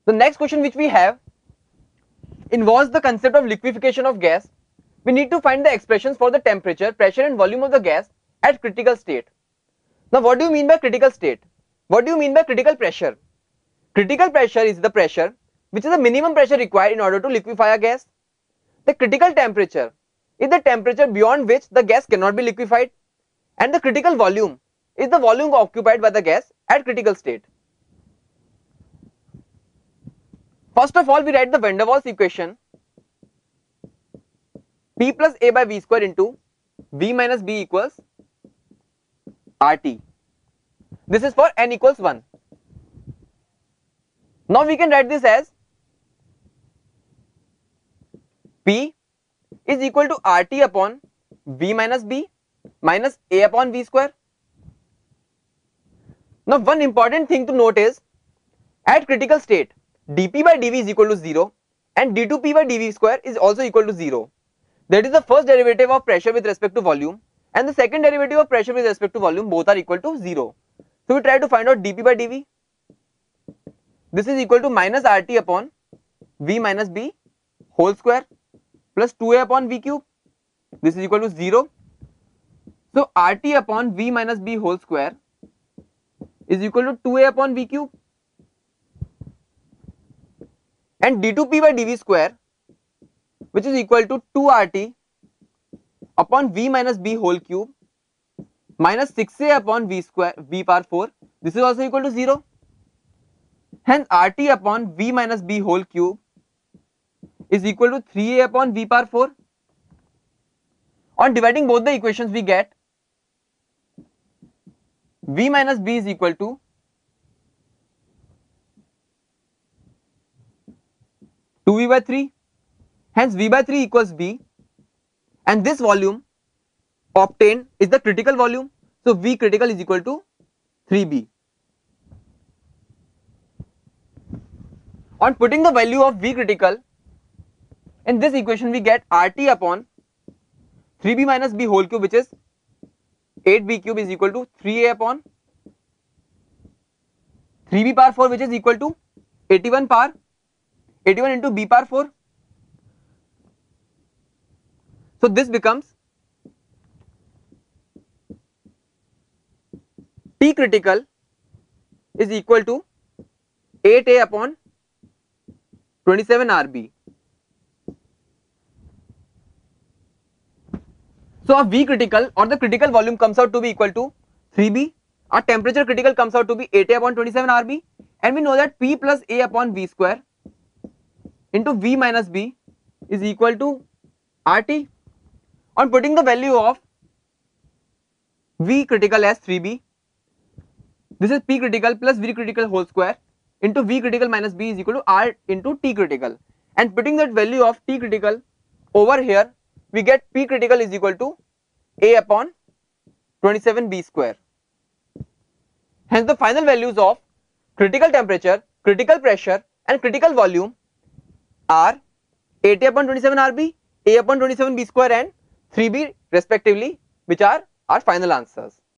The next question which we have involves the concept of liquefaction of gas. We need to find the expressions for the temperature, pressure and volume of the gas at critical state. Now what do you mean by critical state? What do you mean by critical pressure? Critical pressure is the pressure which is the minimum pressure required in order to liquefy a gas. The critical temperature is the temperature beyond which the gas cannot be liquefied, and the critical volume is the volume occupied by the gas at critical state. First of all, we write the van der Waals equation, P plus A by V square into V minus B equals RT. This is for n equals 1. Now we can write this as P is equal to RT upon V minus B minus A upon V square. Now one important thing to note is, at critical state, dP by dV is equal to 0 and d2P by dV square is also equal to 0. That is the first derivative of pressure with respect to volume, and the second derivative of pressure with respect to volume, both are equal to 0. So we try to find out dP by dV. This is equal to minus RT upon V minus B whole square plus 2A upon V cube. This is equal to 0. So RT upon V minus B whole square is equal to 2A upon V cube, and d2P by dV square, which is equal to 2RT upon V minus B whole cube minus 6A upon V square V power 4. This is also equal to 0. Hence RT upon V minus B whole cube is equal to 3A upon V power 4. On dividing both the equations, we get V minus B is equal to 2V by 3. Hence V by 3 equals V, and this volume obtained is the critical volume. So V critical is equal to 3B. On putting the value of V critical in this equation, we get RT upon 3B minus B whole cube, which is 8B cube, is equal to 3A upon 3B power 4, which is equal to 81 into B power 4. So this becomes T critical is equal to 8A upon 27 RB. So our V critical or the critical volume comes out to be equal to 3B. Our temperature critical comes out to be 8A upon 27 RB, and we know that P plus A upon V square into V minus B is equal to RT. On putting the value of V critical as 3B, this is P critical plus V critical whole square into V critical minus B is equal to R into T critical, and putting that value of T critical over here, we get P critical is equal to A upon 27B square. Hence the final values of critical temperature, critical pressure and critical volume are 8A upon 27 RB, A upon 27B square and 3B respectively, which are our final answers.